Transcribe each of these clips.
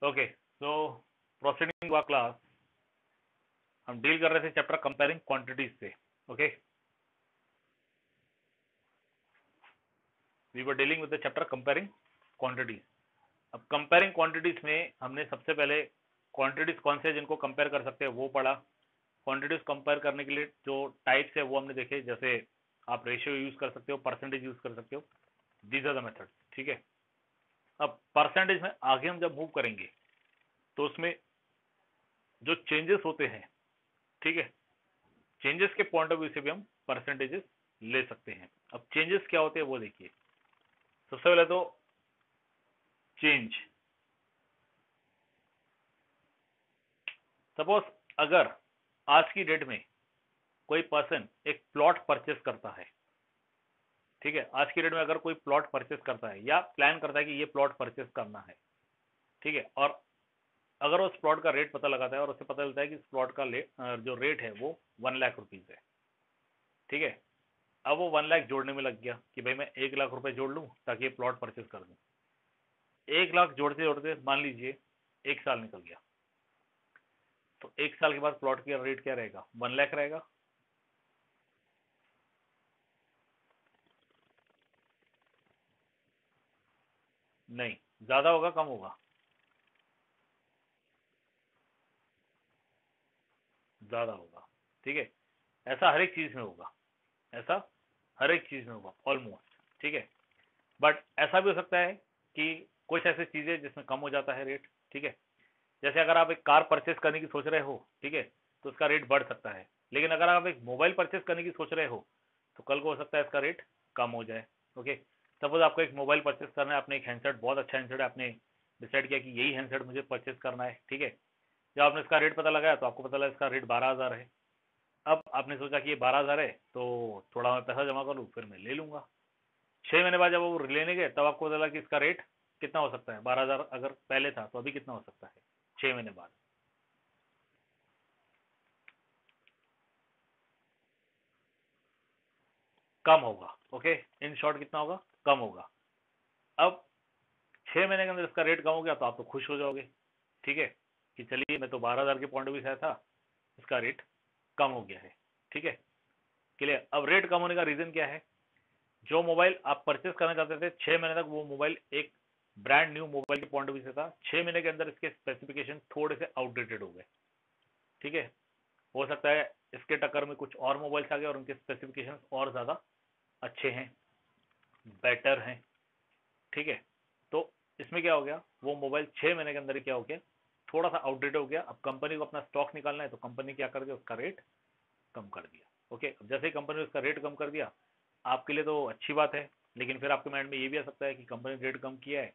Okay, so proceeding हुआ class, हम deal कर रहे थे चैप्टर कंपेयरिंग क्वांटिटीज से. Okay, we were dealing with the chapter comparing quantities. अब कंपेयरिंग क्वांटिटीज में हमने सबसे पहले क्वांटिटीज कौन से जिनको कंपेयर कर सकते हैं वो पढ़ा. क्वांटिटीज कंपेयर करने के लिए जो टाइप्स है वो हमने देखे, जैसे आप रेशियो यूज कर सकते हो, परसेंटेज यूज कर सकते हो. These are the methods. ठीक है, अब परसेंटेज में आगे हम जब मूव करेंगे तो उसमें जो चेंजेस होते हैं, ठीक है, चेंजेस के पॉइंट ऑफ व्यू से भी हम परसेंटेजेस ले सकते हैं. अब चेंजेस क्या होते हैं वो देखिए. सबसे पहले तो चेंज, सपोज अगर आज की डेट में कोई पर्सन एक प्लॉट परचेस करता है, ठीक है, आज की डेट में अगर कोई प्लॉट परचेस करता है या प्लान करता है कि ये प्लॉट परचेस करना है, ठीक है, और अगर उस प्लॉट का रेट पता लगाता है और उसे पता चलता है कि इस प्लॉट का जो रेट है वो 1 लाख रुपीज है, ठीक है, अब वो 1 लाख जोड़ने में लग गया कि भाई मैं 1 लाख रुपए जोड़ लूं ताकि ये प्लॉट परचेस कर दूं. 1 लाख जोड़ते जोड़ते मान लीजिए 1 साल निकल गया, तो 1 साल के बाद प्लॉट का रेट क्या रहेगा? 1 लाख रहेगा. नहीं, ज्यादा होगा कम होगा? ज्यादा होगा. ठीक है, ऐसा हर एक चीज में होगा, ऐसा हर एक चीज में होगा ऑलमोस्ट. ठीक है, बट ऐसा भी हो सकता है कि कुछ ऐसी चीजें जिसमें कम हो जाता है रेट. ठीक है, जैसे अगर आप एक कार परचेस करने की सोच रहे हो, ठीक है, तो उसका रेट बढ़ सकता है. लेकिन अगर आप एक मोबाइल परचेस करने की सोच रहे हो तो कल को हो सकता है इसका रेट कम हो जाए. ओके, सपोज आपको एक मोबाइल परचेस करना है, आपने एक हैंडसेट, बहुत अच्छा हैंडसेट है, आपने डिसाइड किया कि यही हैंडसेट मुझे परचेस करना है. ठीक है, जब आपने इसका रेट पता लगाया तो आपको पता लगा इसका रेट 12,000 है. अब आपने सोचा कि ये 12,000 है तो थोड़ा मैं पैसा जमा कर लूँ फिर मैं ले लूंगा. 6 महीने बाद जब वो लेने गए तब आपको पता लगा कि इसका रेट कितना हो सकता है. 12,000 अगर पहले था तो अभी कितना हो सकता है 6 महीने बाद? कम होगा. ओके, इन शॉर्ट कितना होगा? कम होगा. अब 6 महीने के अंदर इसका रेट कम हो गया तो आप तो खुश हो जाओगे. ठीक है, कि चलिए मैं तो 12,000 के पॉइंट ऑफ व्यू से आया था, इसका रेट कम हो गया है. ठीक है, क्लियर. अब रेट कम होने का रीजन क्या है? जो मोबाइल आप परचेस करना चाहते थे 6 महीने तक, वो मोबाइल एक ब्रांड न्यू मोबाइल के पॉइंट ऑफ व्यू से था. 6 महीने के अंदर इसके स्पेसिफिकेशन थोड़े से आउटडेटेड हो गए. ठीक है, हो सकता है इसके टक्कर में कुछ और मोबाइल्स आ गए और उनके स्पेसिफिकेशन और ज्यादा अच्छे हैं, बेटर हैं. ठीक है, तो इसमें क्या हो गया, वो मोबाइल 6 महीने के अंदर ही क्या हो गया, थोड़ा सा आउटडेट हो गया. अब कंपनी को अपना स्टॉक निकालना है तो कंपनी क्या कर दिया, उसका रेट कम कर दिया. ओके, अब जैसे ही कंपनी ने उसका रेट कम कर दिया, आपके लिए तो अच्छी बात है, लेकिन फिर आपके माइंड में ये भी आ सकता है कि कंपनी ने रेट कम किया है,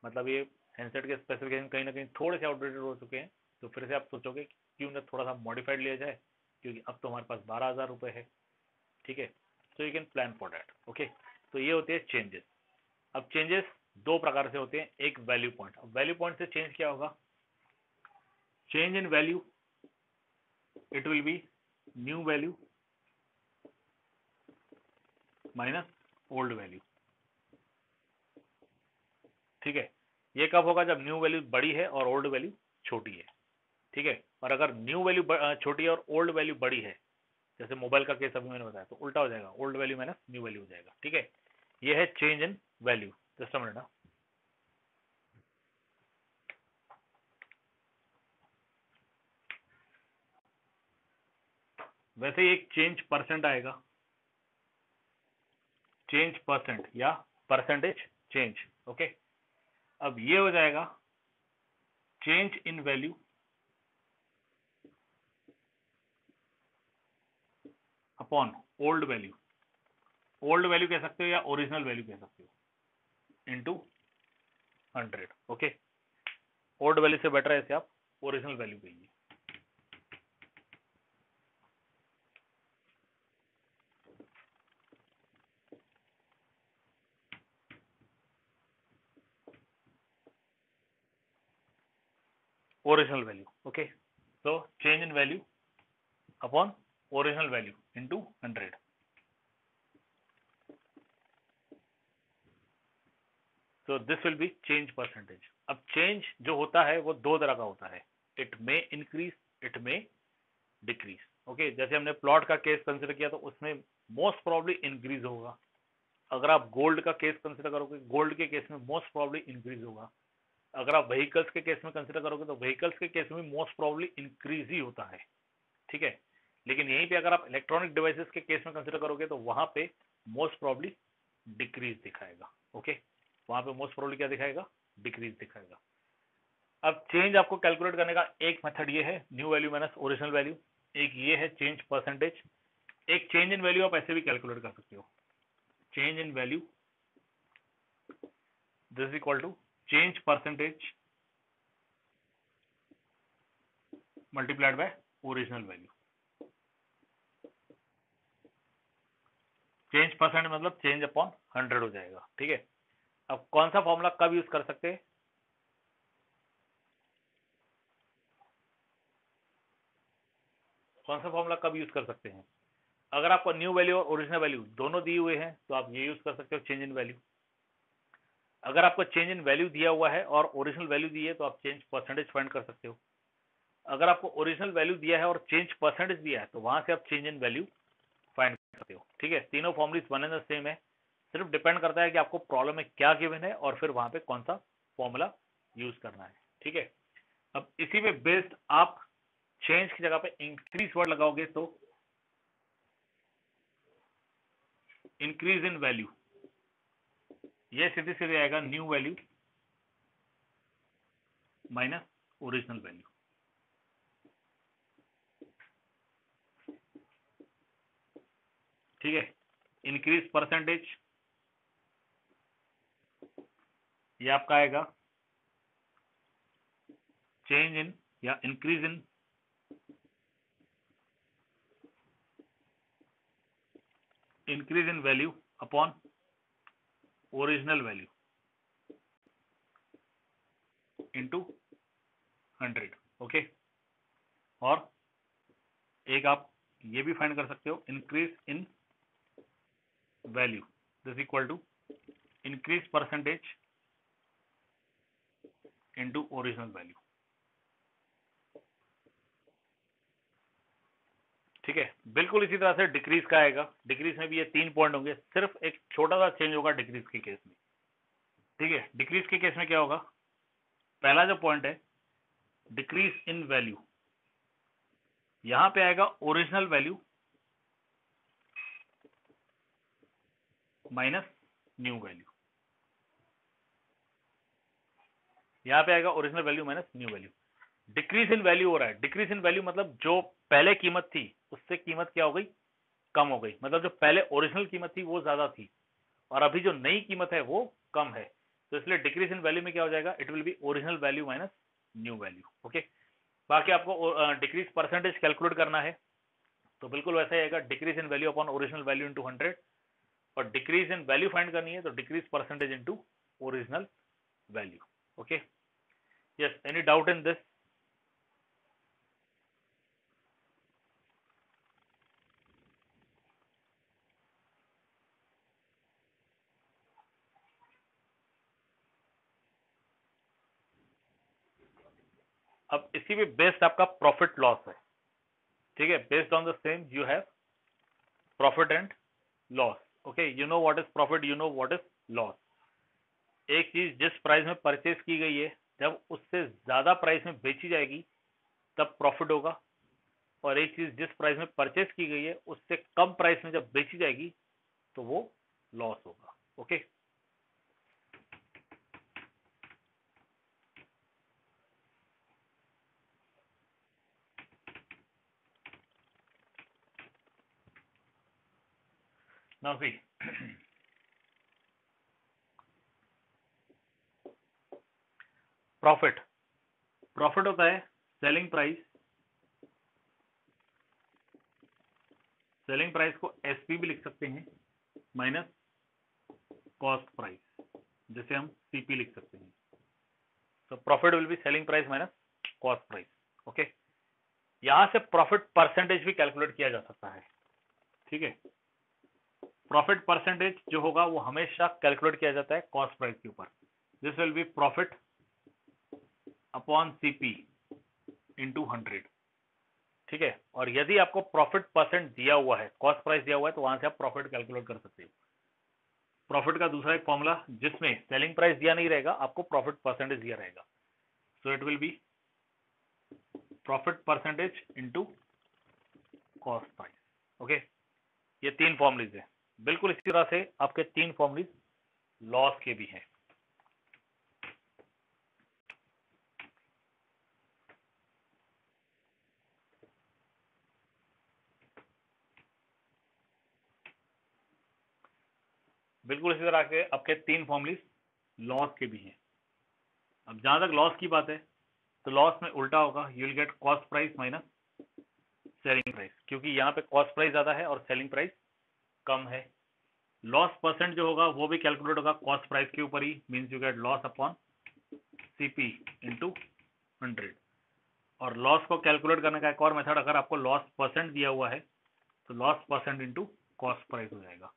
मतलब ये हैंडसेट के स्पेसिफिकेशन कहीं ना कहीं थोड़े से आउटडेटेड हो चुके हैं. तो फिर से आप सोचोगे कि क्यों ना थोड़ा सा मॉडिफाइड लिया जाए, क्योंकि अब तो हमारे पास 12,000 रुपये है. ठीक है, so you can plan for that. Okay, तो ये होते हैं चेंजेस. अब चेंजेस दो प्रकार से होते हैं. एक वैल्यू पॉइंट. अब वैल्यू पॉइंट से चेंज क्या होगा? Change in value, it will be new value minus old value. ठीक है, ये कब होगा? जब न्यू वैल्यू बड़ी है और ओल्ड वैल्यू छोटी है. ठीक है, और अगर न्यू वैल्यू छोटी है और ओल्ड वैल्यू बड़ी है, जैसे मोबाइल का केस अभी मैंने बताया, तो उल्टा हो जाएगा, old value minus new value हो जाएगा. ठीक है, ये है change in value. Just a minute. वैसे ही एक चेंज परसेंट आएगा, चेंज परसेंट या परसेंटेज चेंज. ओके, अब ये हो जाएगा change in value upon old value. Old value कह सकते हो या ओरिजिनल वैल्यू कह सकते हो, इनटू 100. ओके, ओल्ड वैल्यू से बेटर है इसे आप ओरिजिनल वैल्यू कहिए. Original value. Okay, so change in value upon original value into 100. So this will be change percentage. अब चेंज जो होता है वो दो तरह का होता है, it may increase, it may decrease. Okay, जैसे हमने प्लॉट का केस कंसिडर किया तो उसमें मोस्ट प्रॉब्ली इंक्रीज होगा। अगर आप गोल्ड का केस कंसिडर करोगे, गोल्ड के केस में मोस्ट प्रॉब्ली इंक्रीज होगा। अगर आप व्हीकल्स के केस में कंसिडर करोगे तो व्हीकल्स के केस में मोस्ट प्रॉब्ली इंक्रीज ही होता है, ठीक है। लेकिन यहीं पे अगर आप इलेक्ट्रॉनिक डिवाइसेस के केस में कंसिडर करोगे तो वहां पे मोस्ट प्रॉब्ली डिक्रीज दिखाएगा। ओके, वहां पे मोस्ट प्रॉब्ली क्या दिखाएगा, डिक्रीज दिखाएगा। अब चेंज आपको कैलकुलेट करने का एक मेथड ये है, new value minus original value. एक ये है चेंज परसेंटेज। एक चेंज इन वैल्यू आप ऐसे भी कैलकुलेट कर सकते हो, change in value this is equal to change percentage multiplied by original value. Change percent मतलब चेंज अपॉन 100 हो जाएगा, ठीक है। अब कौन सा फॉर्मूला कब यूज कर सकते हैं, कौन सा फॉर्मूला कब यूज कर सकते हैं? अगर आपको न्यू वैल्यू और ओरिजिनल वैल्यू दोनों दिए हुए हैं तो आप ये यूज कर सकते हो, चेंज इन वैल्यू। अगर आपको चेंज इन वैल्यू दिया हुआ है और ओरिजिनल वैल्यू दी है तो आप चेंज परसेंटेज फाइंड कर सकते हो। अगर आपको ओरिजिनल वैल्यू दिया है और चेंज परसेंटेज दिया है तो वहां से आप चेंज इन वैल्यू फाइंड कर सकते हो, ठीक है। तीनों formulae one and the same है, सिर्फ डिपेंड करता है कि आपको प्रॉब्लम में क्या गिवन है और फिर वहां पे कौन सा फॉर्मूला यूज करना है, ठीक है। अब इसी पे बेस्ड आप चेंज की जगह पे इंक्रीज वर्ड लगाओगे तो इंक्रीज इन वैल्यू, ये सीधे सीधे आएगा new value minus original value, ठीक है। इंक्रीज परसेंटेज ये आपका आएगा चेंज इन या increase in value upon original value into 100। Okay, और एक आप ये भी फाइंड कर सकते हो, increase in value this equal to increase percentage into original value, ठीक है। बिल्कुल इसी तरह से डिक्रीज का आएगा, डिक्रीज में भी ये 3 पॉइंट होंगे, सिर्फ एक छोटा सा चेंज होगा डिक्रीज के केस में, ठीक है। डिक्रीज के केस में क्या होगा, पहला जो पॉइंट है डिक्रीज इन वैल्यू, यहां पे आएगा original value minus new value, यहां पे आएगा original value minus new value. Decrease in value हो रहा है, डिक्रीज इन वैल्यू मतलब जो पहले कीमत थी उससे कीमत क्या हो गई, कम हो गई। मतलब जो पहले ओरिजिनल कीमत थी वो ज्यादा थी और अभी जो नई कीमत है वो कम है, तो इसलिए डिक्रीज इन वैल्यू में क्या हो जाएगा, it will be original value minus new value. Okay, बाकी आपको डिक्रीज परसेंटेज कैलकुलेट करना है तो बिल्कुल वैसा ही आएगा, decrease in value upon original value into 100, और डिक्रीज इन वैल्यू फाइंड करनी है तो decrease percentage into original value. Okay, yes, any doubt in this? अब इसी पे बेस्ड आपका प्रॉफिट लॉस है, ठीक है। Based on the same you have profit and loss. Okay, you know what is profit, you know what is loss. एक चीज जिस प्राइस में परचेज की गई है जब उससे ज्यादा प्राइस में बेची जाएगी तब प्रॉफिट होगा, और एक चीज जिस प्राइस में परचेज की गई है उससे कम प्राइस में जब बेची जाएगी तो वो लॉस होगा। Okay, now see, profit, profit होता है सेलिंग प्राइस, सेलिंग प्राइस को एसपी भी लिख सकते हैं माइनस कॉस्ट प्राइस, जिसे हम सीपी लिख सकते हैं। तो profit will be selling price minus cost price. Okay, यहां से प्रॉफिट परसेंटेज भी कैलकुलेट किया जा सकता है, ठीक है। प्रॉफिट परसेंटेज जो होगा वो हमेशा कैलकुलेट किया जाता है कॉस्ट प्राइस के ऊपर। This will be profit upon CP into 100, ठीक है। और यदि आपको प्रॉफिट परसेंट दिया हुआ है, कॉस्ट प्राइस दिया हुआ है, तो वहां से आप प्रॉफिट कैलकुलेट कर सकते हो। प्रॉफिट का दूसरा एक फॉर्मूला जिसमें सेलिंग प्राइस दिया नहीं रहेगा, आपको प्रॉफिट परसेंटेज दिया रहेगा। So it will be profit percentage into cost price. Okay, ये 3 फॉर्मूलेज है। बिल्कुल इसी तरह से आपके 3 फॉर्मूलेज लॉस के भी हैं। बिल्कुल इसी तरह के आपके 3 फॉर्मूलेज लॉस के भी हैं। अब जहां तक लॉस की बात है, तो लॉस में उल्टा होगा, you will get cost price minus selling price, क्योंकि यहाँ पे कॉस्ट प्राइस ज्यादा है और सेलिंग प्राइस कम है। लॉस परसेंट जो होगा वो भी कैलकुलेट होगा कॉस्ट प्राइस के ऊपर ही, means you get loss upon CP into 100। और लॉस को कैलकुलेट करने का एक और मेथड, अगर आपको लॉस परसेंट दिया हुआ है तो loss percent into cost price हो जाएगा।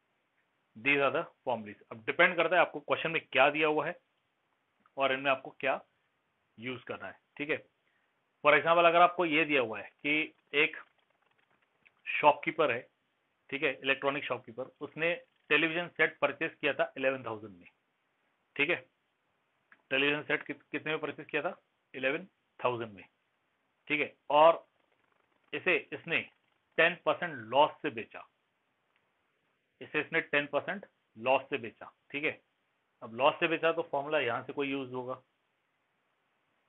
These are the formulae. अब डिपेंड करता है आपको क्वेश्चन में क्या दिया हुआ है और इनमें आपको क्या यूज करना है, ठीक है। फॉर एग्जाम्पल, अगर आपको ये दिया हुआ है कि एक शॉपकीपर है, ठीक है, इलेक्ट्रॉनिक शॉपकीपर, उसने टेलीविजन सेट परचेस किया था 11,000 में, ठीक है। टेलीविजन सेट कितने में परचेस किया था? 11,000 में, ठीक है। और इसने 10% लॉस से बेचा, इसने 10% लॉस से बेचा, ठीक है। अब लॉस से बेचा तो फॉर्मूला यहां से कोई यूज होगा।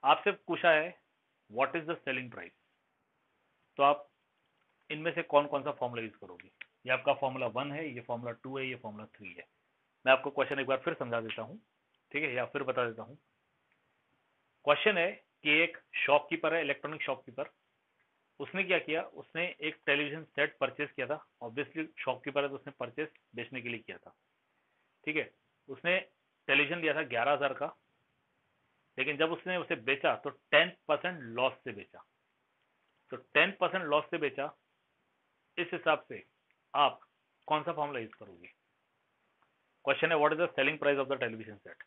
आपसे पूछा है what is the selling price, तो आप इनमें से कौन कौन सा फॉर्मूला यूज करोगे? ये आपका फॉर्मूला 1 है, ये फॉर्मूला 2 है, ये फॉर्मूला 3 है। मैं आपको क्वेश्चन एक बार फिर समझा देता हूँ, ठीक है, या फिर बता देता हूँ। क्वेश्चन है कि एक शॉपकीपर है, इलेक्ट्रॉनिक शॉपकीपर, उसने क्या किया, उसने एक टेलीविजन सेट परचेस किया था। ऑब्वियसली शॉपकीपर है तो उसने परचेस बेचने के लिए किया था, ठीक है। उसने टेलीविजन लिया था 11,000 का, लेकिन जब उसने उसे बेचा तो 10% लॉस से बेचा। तो 10% लॉस से बेचा, इस हिसाब से आप कौन सा फॉर्मूला यूज करोगे? क्वेश्चन है what is the selling price of the television set,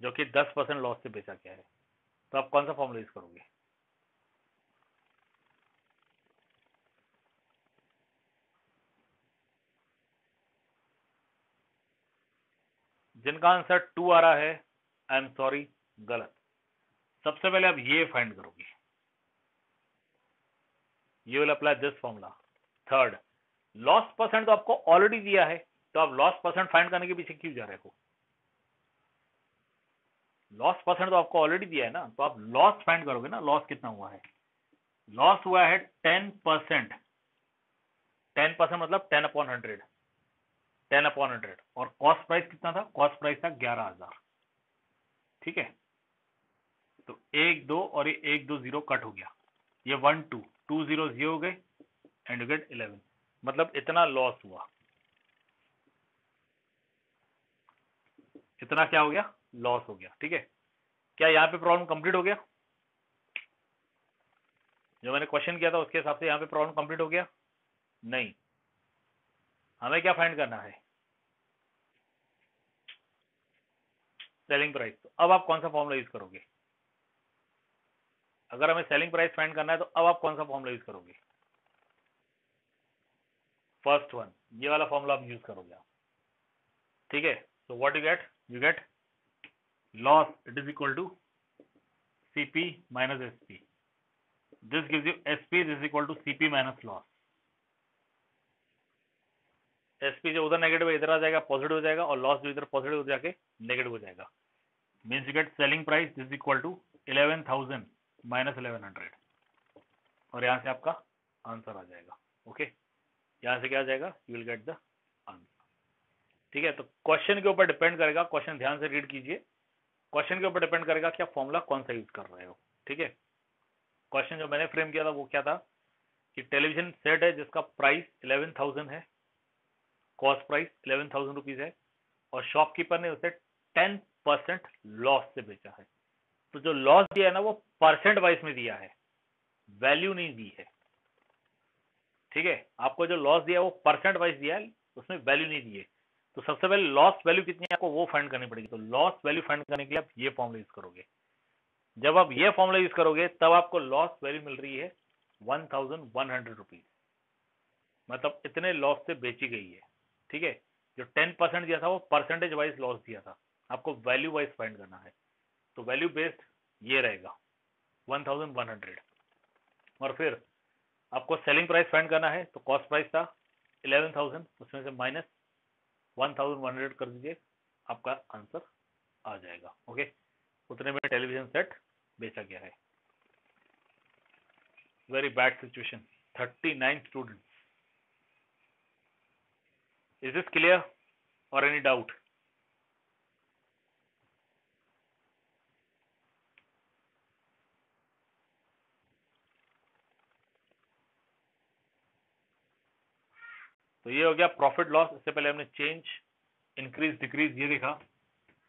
जो कि 10% लॉस से बेचा गया है, तो आप कौन सा फॉर्मूला यूज करोगे? जिनका आंसर 2 आ रहा है, आई एम सॉरी, गलत। सबसे पहले आप ये फाइंड करोगे, you will apply this formula. Third, loss percent तो आपको ऑलरेडी दिया है, तो आप लॉस परसेंट फाइंड करने के पीछे क्यों जा रहे हो? लॉस परसेंट तो आपको ऑलरेडी दिया है ना, तो आप लॉस फाइंड करोगे ना, लॉस कितना हुआ है। लॉस हुआ है 10%। 10% मतलब 10/100, 10/100। और कॉस्ट प्राइस कितना था? कॉस्ट प्राइस था 11,000, ठीक है। तो 1 2 और ये 1 2 0 कट हो गया, ये 1 2 2 0 0 हो गए एंड यू गेट 11, मतलब इतना लॉस हुआ। इतना क्या हो गया? लॉस हो गया, ठीक है। क्या यहाँ पे प्रॉब्लम कंप्लीट हो गया? जो मैंने क्वेश्चन किया था उसके हिसाब से यहाँ पे प्रॉब्लम कंप्लीट हो गया? नहीं, हमें क्या फाइंड करना है? Selling price. तो अब आप कौन सा फॉर्मूला यूज करोगे? अगर हमें सेलिंग प्राइस फाइंड करना है तो अब आप कौन सा फॉर्मूला यूज करोगे? फर्स्ट वन, ये वाला फॉर्मूला आप यूज करोगे आप, ठीक है। So what you get loss it is equal to CP minus SP. This gives you SP is equal to CP minus loss. SP जो उधर नेगेटिव है इधर आ जाएगा, पॉजिटिव हो जाएगा, और लॉस जो इधर पॉजिटिव हो जाके नेगेटिव हो जाएगा। Means you get selling price is equal to 11,000 minus 1100, और यहाँ से आपका आंसर आ जाएगा। ओके, यहाँ से क्या आ जाएगा? You will get the answer, ठीक है। तो क्वेश्चन के ऊपर डिपेंड करेगा, क्वेश्चन ध्यान से रीड कीजिए। क्वेश्चन के ऊपर डिपेंड करेगा कि आप फॉर्मूला कौन सा यूज कर रहे हो, ठीक है। क्वेश्चन जो मैंने फ्रेम किया था वो क्या था कि टेलीविजन सेट है जिसका प्राइस 11,000 है, कॉस्ट प्राइस 11,000 रुपीज है, और शॉपकीपर ने उसे 10% लॉस से बेचा है। तो जो लॉस दिया है ना वो परसेंट वाइज में दिया है, वैल्यू नहीं दी है, ठीक है। आपको जो लॉस दिया है वो परसेंट वाइज दिया है, उसमें वैल्यू नहीं दी है। तो सबसे पहले लॉस वैल्यू कितनी है आपको वो फाइंड करनी पड़ेगी। तो लॉस वैल्यू फाइंड करने के लिए आप ये फॉर्मूला यूज करोगे। जब आप ये फॉर्मूला यूज करोगे तब आपको लॉस वैल्यू मिल रही है 1100 रुपीज, मतलब इतने लॉस से बेची गई है। ठीक है, जो 10% दिया था वो परसेंटेज वाइज लॉस दिया था, आपको वैल्यू वाइज फाइंड करना है, तो वैल्यू बेस्ड ये रहेगा 1100। और फिर आपको सेलिंग प्राइस फाइंड करना है, तो कॉस्ट प्राइस था 11,000, उसमें से माइनस 1100 कर दीजिए, आपका आंसर आ जाएगा। ओके, उतने में टेलीविजन सेट बेचा गया है। Very bad situation, 39 student. Is this clear और एनी डाउट? तो ये हो गया प्रॉफिट लॉस। इससे पहले हमने चेंज, इंक्रीज, डिक्रीज ये देखा।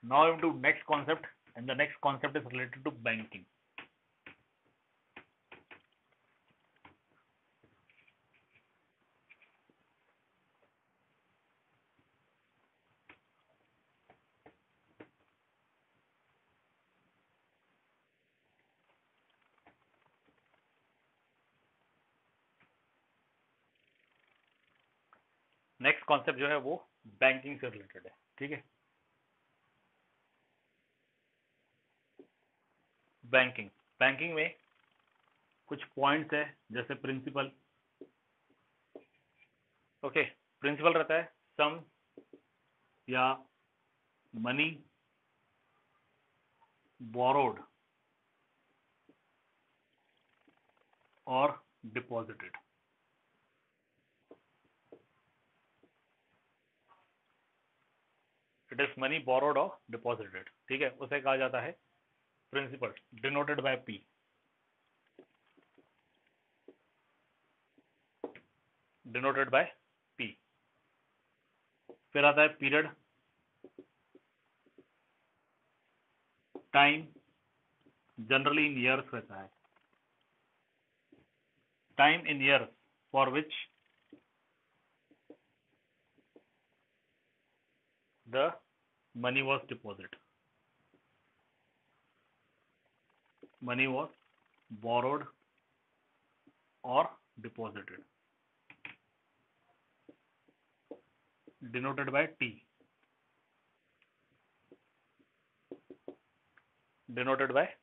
Now into next concept, and the next concept is related to banking. Next concept जो है वो बैंकिंग से रिलेटेड है। ठीक है, बैंकिंग, बैंकिंग में कुछ पॉइंट्स है, जैसे प्रिंसिपल। ओके, प्रिंसिपल रहता है सम या मनी बोरोड और deposited. It is money borrowed और डिपॉजिटेड। ठीक है, उसे कहा जाता है principal, denoted by P. Denoted by P. फिर आता है period, time, generally in years रहता है। Time in years for which the money was deposit, money was borrowed और deposited, denoted by T, denoted by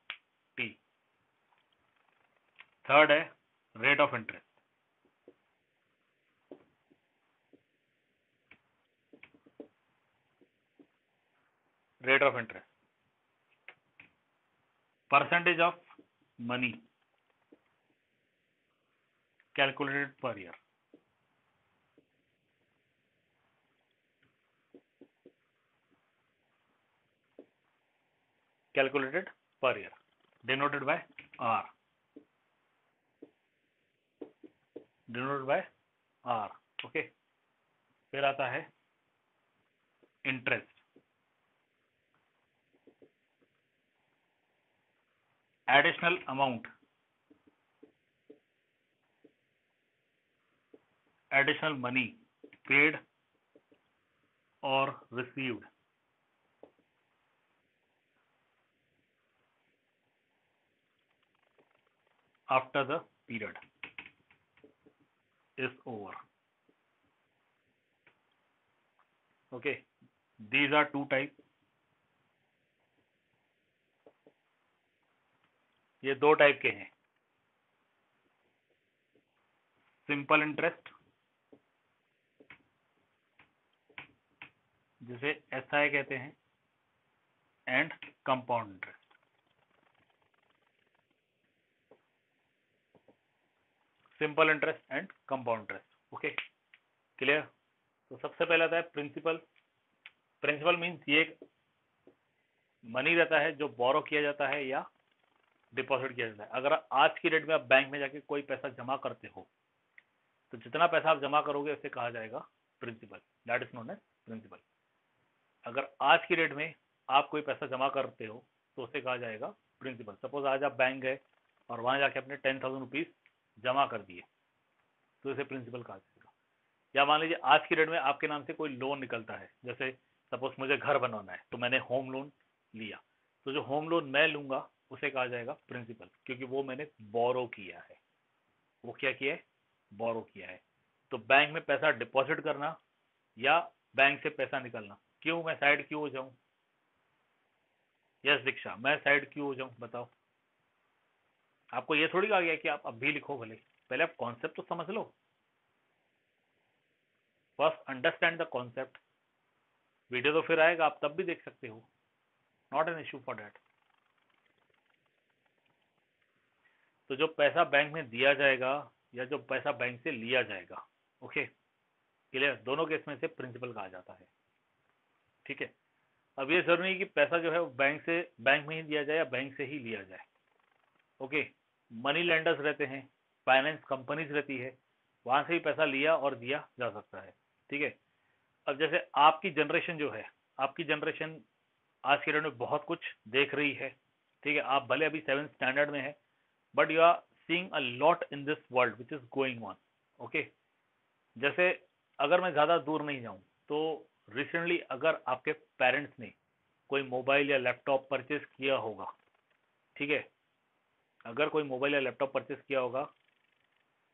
T. Third है rate of interest. Rate of interest, percentage of money calculated per year. Calculated per year, denoted by R, denoted by R. Okay, फिर आता है interest, additional amount, additional money paid और received after the period is over. Okay, these are two types. ये दो type के हैं, simple interest जिसे SI कहते हैं, and compound interest. Simple interest and compound interest. Okay, clear? तो सबसे पहले आता है प्रिंसिपल। प्रिंसिपल मीन्स ये मनी रहता है जो बोरो किया जाता है या डिपॉजिट किया जाता है। अगर आज की डेट में आप बैंक में जाके कोई पैसा जमा करते हो, तो जितना पैसा आप जमा करोगे उसे कहा जाएगा principal, that is known as principal. अगर आज की डेट में आप कोई पैसा जमा करते हो तो उसे कहा जाएगा प्रिंसिपल। सपोज आज आप बैंक गए और वहां जाके अपने 10,000 रुपीज जमा कर दिए, तो इसे प्रिंसिपल कहा जाएगा। या मान लीजिए आज की डेट में आपके नाम से कोई लोन निकलता है, जैसे सपोज मुझे घर बनवाना है तो मैंने होम लोन लिया, तो जो होम लोन मैं लूंगा उसे कहा जाएगा प्रिंसिपल, क्योंकि वो मैंने बोरो किया है। वो क्या किया है? बोरो किया है। तो बैंक में पैसा डिपॉजिट करना या बैंक से पैसा निकालना, क्यों मैं साइड क्यों हो जाऊं? यस दीक्षा, मैं साइड क्यों हो जाऊं, बताओ। आपको ये थोड़ी कहा गया कि आप अभी लिखो, भले पहले आप कॉन्सेप्ट तो समझ लो। First understand the concept. Video तो फिर आएगा, आप तब भी देख सकते हो, not an issue for that. तो जो पैसा बैंक में दिया जाएगा या जो पैसा बैंक से लिया जाएगा, ओके क्लियर, दोनों केस में से प्रिंसिपल कहा जाता है। ठीक है, अब ये जरूरी नहीं कि पैसा जो है वो बैंक में ही दिया जाए या बैंक से ही लिया जाए। ओके, मनी लेंडर्स रहते हैं, फाइनेंस कंपनीज रहती है, वहां से ही पैसा लिया और दिया जा सकता है। ठीक है, अब जैसे आपकी जनरेशन जो है, आपकी जनरेशन आज के डेट में बहुत कुछ देख रही है। ठीक है, आप भले अभी 7th स्टैंडर्ड में है, but you are seeing a lot in this world which is going on. Okay, जैसे अगर मैं ज़्यादा दूर नहीं जाऊं तो रिसेंटली अगर आपके पेरेंट्स ने कोई मोबाइल या लैपटॉप परचेज किया होगा, ठीक है, अगर कोई मोबाइल या लैपटॉप परचेज किया होगा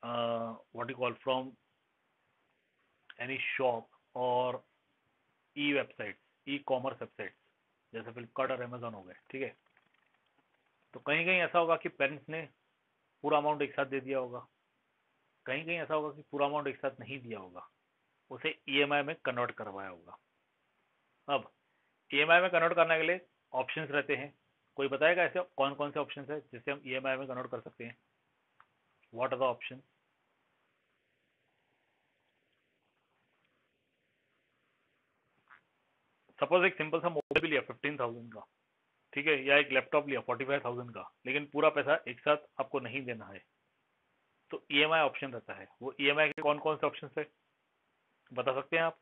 what you call from any shop और ई वेबसाइट, ई कॉमर्स वेबसाइट जैसे फ्लिपकार्ट और अमेजोन हो गए, ठीक है, तो कहीं कहीं ऐसा होगा कि पेरेंट्स ने पूरा अमाउंट एक साथ दे दिया होगा, कहीं कहीं ऐसा होगा कि पूरा अमाउंट एक साथ नहीं दिया होगा, उसे ईएमआई में कन्वर्ट करवाया होगा। अब ईएमआई में कन्वर्ट करने के लिए ऑप्शंस रहते हैं, कोई बताएगा ऐसे कौन कौन से ऑप्शंस है जिससे हम ईएमआई में कन्वर्ट कर सकते हैं? What are the option? Suppose एक सिंपल सा मोबाइल भी लिया 15,000 का, ठीक है, या एक लैपटॉप लिया 45,000 का, लेकिन पूरा पैसा एक साथ आपको नहीं देना है, तो ईएमआई ऑप्शन रहता है। वो ईएमआई के कौन कौन से ऑप्शन है बता सकते हैं आप?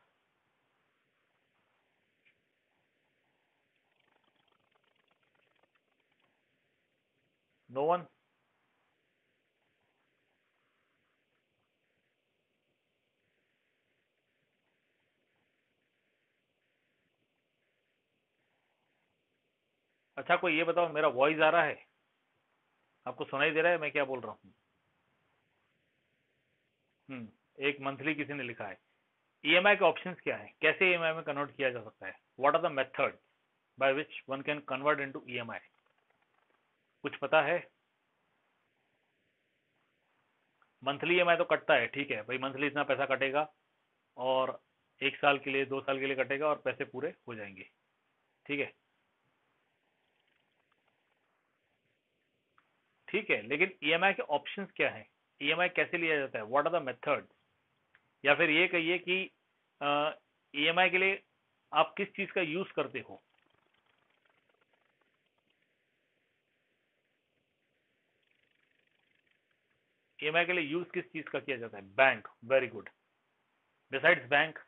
No one? अच्छा, कोई ये बताओ, मेरा वॉइस आ रहा है? आपको सुनाई दे रहा है मैं क्या बोल रहा हूँ? एक मंथली किसी ने लिखा है। ईएमआई के ऑप्शंस क्या है, कैसे ईएमआई में कन्वर्ट किया जा सकता है? What are the method by which one can convert into EMI? कुछ पता है? मंथली ईएमआई तो कटता है, ठीक है भाई, मंथली इतना पैसा कटेगा और 1 साल के लिए 2 साल के लिए कटेगा और पैसे पूरे हो जाएंगे। ठीक है, ठीक है, लेकिन ईएमआई के ऑप्शंस क्या है, ईएमआई कैसे लिया जाता है, व्हाट आर द मेथड? या फिर ये कहिए कि ईएमआई के लिए आप किस चीज का यूज करते हो? ईएमआई के लिए यूज किस चीज का किया जाता है? Bank, very good. Besides bank,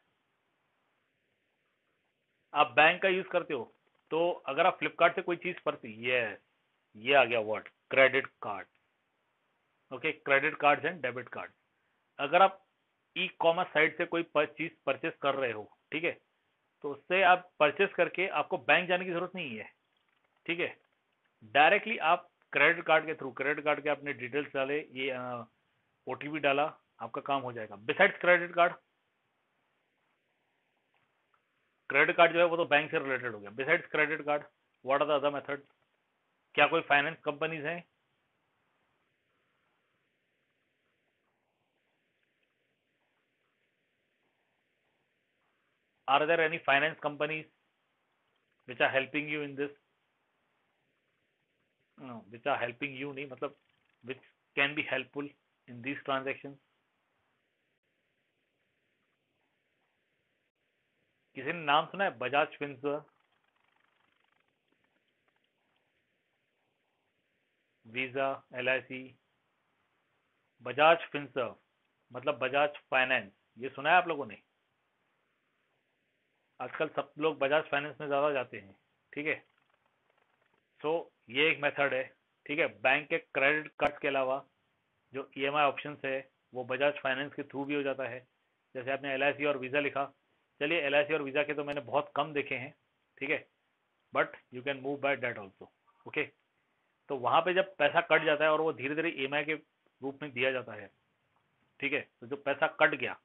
आप बैंक का यूज करते हो? तो अगर आप फ्लिपकार्ट से कोई चीज परती, ये आ गया word, credit card. Okay, credit card and debit card. अगर आप ई कॉमर्स साइट से कोई चीज परचेस कर रहे हो, ठीक है, तो उससे आप परचेस करके आपको बैंक जाने की जरूरत नहीं है। ठीक है, डायरेक्टली आप क्रेडिट कार्ड के थ्रू, क्रेडिट कार्ड के आपने डिटेल्स डाले, ये ओटीपी डाला, आपका काम हो जाएगा। Besides credit card, credit card जो है वो तो बैंक से रिलेटेड हो गया। Besides credit card, what are the other method? क्या कोई फाइनेंस कंपनीज हैं? Are there any finance companies which are helping you in this? Which are helping you नहीं, मतलब which can be helpful in this transaction? किसी ने नाम सुना है Bajaj Finserv, Visa, LIC? Bajaj Finserv मतलब बजाज फाइनेंस, ये सुना है आप लोगों ने? आजकल सब लोग बजाज फाइनेंस में ज़्यादा जाते हैं। ठीक है, सो ये एक मेथड है। ठीक है, बैंक के क्रेडिट कार्ड के अलावा जो ईएमआई ऑप्शन है वो बजाज फाइनेंस के थ्रू भी हो जाता है। जैसे आपने एलआईसी और वीज़ा लिखा, चलिए एलआईसी और वीज़ा के तो मैंने बहुत कम देखे हैं, ठीक है, but you can move by date also. Okay, तो वहां पे जब पैसा कट जाता है और वो धीरे धीरे ईएमआई के रूप में दिया जाता है, ठीक है, तो जो पैसा कट गया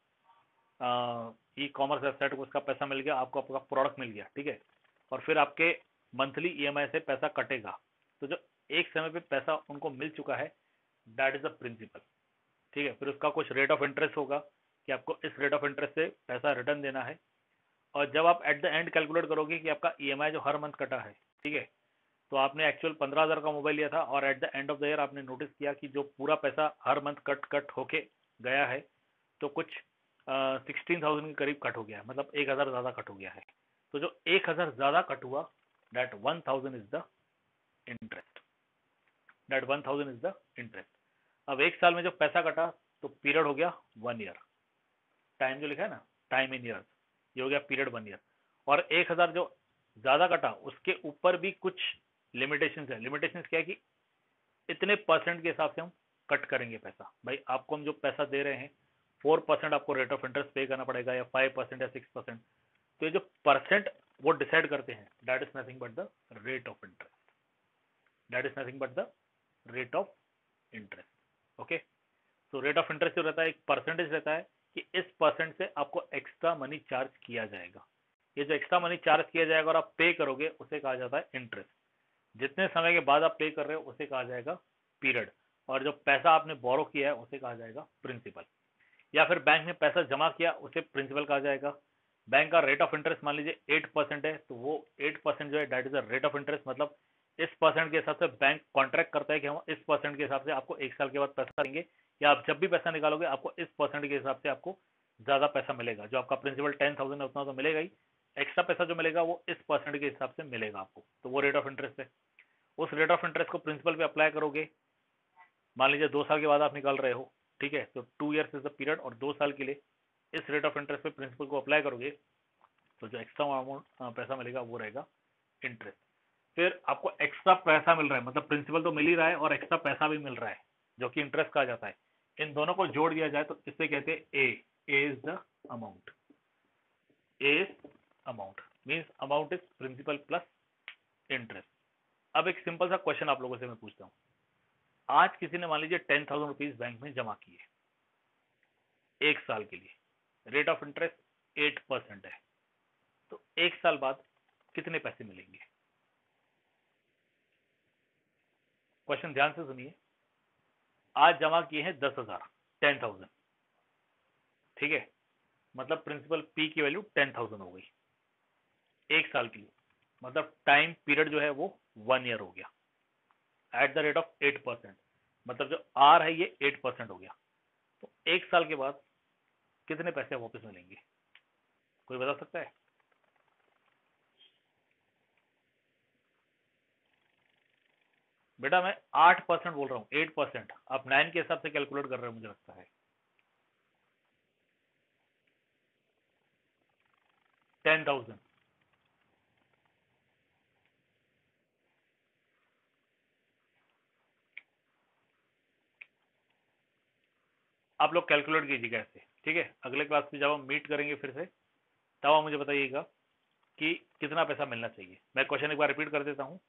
ई कॉमर्स वेबसाइट को, उसका पैसा मिल गया आपको, आपका प्रोडक्ट मिल गया, ठीक है, और फिर आपके मंथली ईएमआई से पैसा कटेगा, तो जो एक समय पे पैसा उनको मिल चुका है, दैट इज द प्रिंसिपल, ठीक है। फिर उसका कुछ रेट ऑफ इंटरेस्ट होगा कि आपको इस रेट ऑफ इंटरेस्ट से पैसा रिटर्न देना है, और जब आप एट द एंड कैलकुलेट करोगे कि आपका ईएमआई जो हर मंथ कटा है, ठीक है, तो आपने एक्चुअल 15,000 का मोबाइल लिया था और at the end of the year आपने नोटिस किया कि जो पूरा पैसा हर मंथ कट कट होके गया है, तो कुछ 16,000 के करीब कट हो गया है, मतलब 1,000 ज़्यादा कट हो गया है। तो जो 1,000 ज़्यादा कट हुआ, that 1,000 is the interest, that 1,000 is the interest. अब एक साल में जो पैसा कटा तो पीरियड हो गया 1 ईयर, टाइम जो लिखा है ना, टाइम इन ईयर्स, ये हो गया पीरियड 1 ईयर। और 1,000 जो ज़्यादा कटा उसके ऊपर भी कुछ लिमिटेशंस है। लिमिटेशंस क्या है कि इतने परसेंट के हिसाब से हम कट करेंगे पैसा। भाई आपको हम जो पैसा दे रहे हैं 4% आपको रेट ऑफ इंटरेस्ट पे करना पड़ेगा, या 5% या 6%। तो ये जो परसेंट वो डिसाइड करते हैं, that is nothing but the rate of interest, that is nothing but the rate of interest. Okay, तो रेट ऑफ इंटरेस्ट जो रहता है एक परसेंटेज रहता है कि इस परसेंट से आपको एक्स्ट्रा मनी चार्ज किया जाएगा। ये जो एक्स्ट्रा मनी चार्ज किया जाएगा और आप पे करोगे उसे कहा जाता है इंटरेस्ट। जितने समय के बाद आप पे कर रहे हो उसे कहा जाएगा पीरियड, और जो पैसा आपने बोरो किया है उसे कहा जाएगा प्रिंसिपल। या फिर बैंक में पैसा जमा किया उसे प्रिंसिपल कहा जाएगा। बैंक का रेट ऑफ इंटरेस्ट मान लीजिए 8% है, तो वो 8% जो है that is the rate of interest, मतलब इस परसेंट के हिसाब से बैंक कॉन्ट्रैक्ट करता है कि हम इस परसेंट के हिसाब से आपको एक साल के बाद पैसा देंगे, या आप जब भी पैसा निकालोगे आपको इस परसेंट के हिसाब से आपको ज्यादा पैसा मिलेगा। जो आपका प्रिंसिपल 10,000 है उतना तो मिलेगा ही, एक्स्ट्रा पैसा जो मिलेगा वो इस परसेंट के हिसाब से मिलेगा आपको, तो वो रेट ऑफ इंटरेस्ट है। उस रेट ऑफ इंटरेस्ट को प्रिंसिपल पे अप्लाई करोगे, मान लीजिए 2 साल के बाद आप निकाल रहे हो, ठीक है, तो 2 ईयर्स इज द पीरियड, और 2 साल के लिए इस रेट ऑफ इंटरेस्ट पे प्रिंसिपल को अप्लाई करोगे, तो जो एक्स्ट्रा अमाउंट पैसा मिलेगा वो रहेगा इंटरेस्ट। फिर आपको एक्स्ट्रा पैसा मिल रहा है, मतलब प्रिंसिपल तो मिल ही रहा है और एक्स्ट्रा पैसा भी मिल रहा है, जो कि इंटरेस्ट कहा जाता है। इन दोनों को जोड़ दिया जाए तो इससे कहते हैं A is the amount, A is amount means amount is principal plus interest. अब एक सिंपल सा क्वेश्चन आप लोगों से मैं पूछता हूँ, आज किसी ने मान लीजिए 10,000 रुपीज बैंक में जमा किए एक साल के लिए, रेट ऑफ इंटरेस्ट 8% है, तो एक साल बाद कितने पैसे मिलेंगे? क्वेश्चन ध्यान से सुनिए। आज जमा किए हैं 10,000, 10,000, ठीक है, मतलब प्रिंसिपल पी की वैल्यू 10,000 हो गई एक साल के लिए, मतलब टाइम पीरियड जो है वो 1 ईयर हो गया एट द रेट ऑफ 8%, मतलब जो आर है ये 8% हो गया। तो एक साल के बाद कितने पैसे वापस मिलेंगे, कोई बता सकता है? बेटा मैं 8% बोल रहा हूँ, 8%, आप 9 के हिसाब से कैलकुलेट कर रहे हो मुझे लगता है। 10,000, आप लोग कैलकुलेट कीजिएगा ऐसे, ठीक है। अगले क्लास में जब हम मीट करेंगे फिर से, तब आप मुझे बताइएगा कि कितना पैसा मिलना चाहिए। मैं क्वेश्चन एक बार रिपीट कर देता हूँ।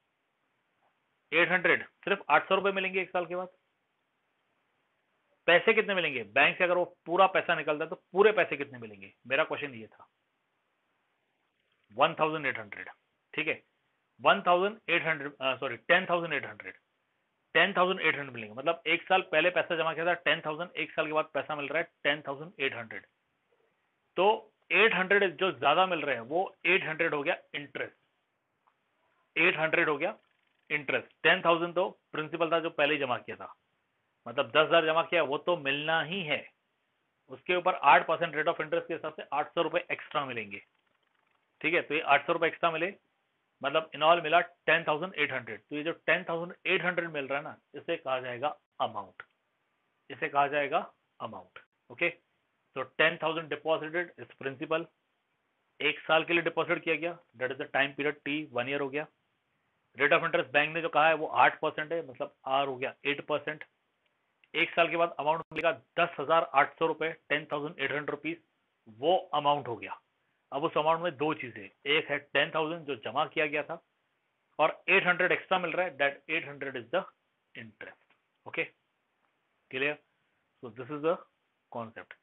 800, सिर्फ 800 रुपए मिलेंगे एक साल के बाद। पैसे कितने मिलेंगे बैंक से अगर वो पूरा पैसा निकलता है, तो पूरे पैसे कितने मिलेंगे? मेरा क्वेश्चन ये था। 1,800, ठीक है, 1,800 सॉरी 10,800, 10,800 मिलेंगे, मतलब एक साल पहले पैसा जमा किया था 10,000, एक साल के बाद पैसा मिल रहा है 10,800। तो 800 जो ज्यादा मिल रहे हैं वो 800 हो गया इंटरेस्ट, 800 हो गया इंटरेस्ट। 10,000 तो प्रिंसिपल था जो पहले ही जमा किया था, मतलब 10,000 जमा किया वो तो मिलना ही है, उसके ऊपर 8% रेट ऑफ इंटरेस्ट के हिसाब से 800 रुपए एक्स्ट्रा मिलेंगे, ठीक है। तो ये 800 रुपए एक्स्ट्रा मिले, मतलब इन ऑल मिला 10,800। तो ये जो 10,800 मिल रहा है ना, इसे कहा जाएगा अमाउंट, इसे कहा जाएगा अमाउंट। ओके, तो 10,000 डिपॉजिटेड इज प्रिंसिपल, एक साल के लिए डिपॉजिट किया गया, that is the time period T, 1 year हो गया। रेट ऑफ इंटरेस्ट बैंक ने जो कहा है वो 8% है, मतलब आर हो गया 8%। एक साल के बाद अमाउंट मिलेगा 10,800 रुपए, 10,800 रुपीज, वो अमाउंट हो गया। अब उस अमाउंट में दो चीजें, एक है 10,000 जो जमा किया गया था, और 800 एक्स्ट्रा मिल रहा है, that 800 is the interest. Okay, clear? So this is the concept.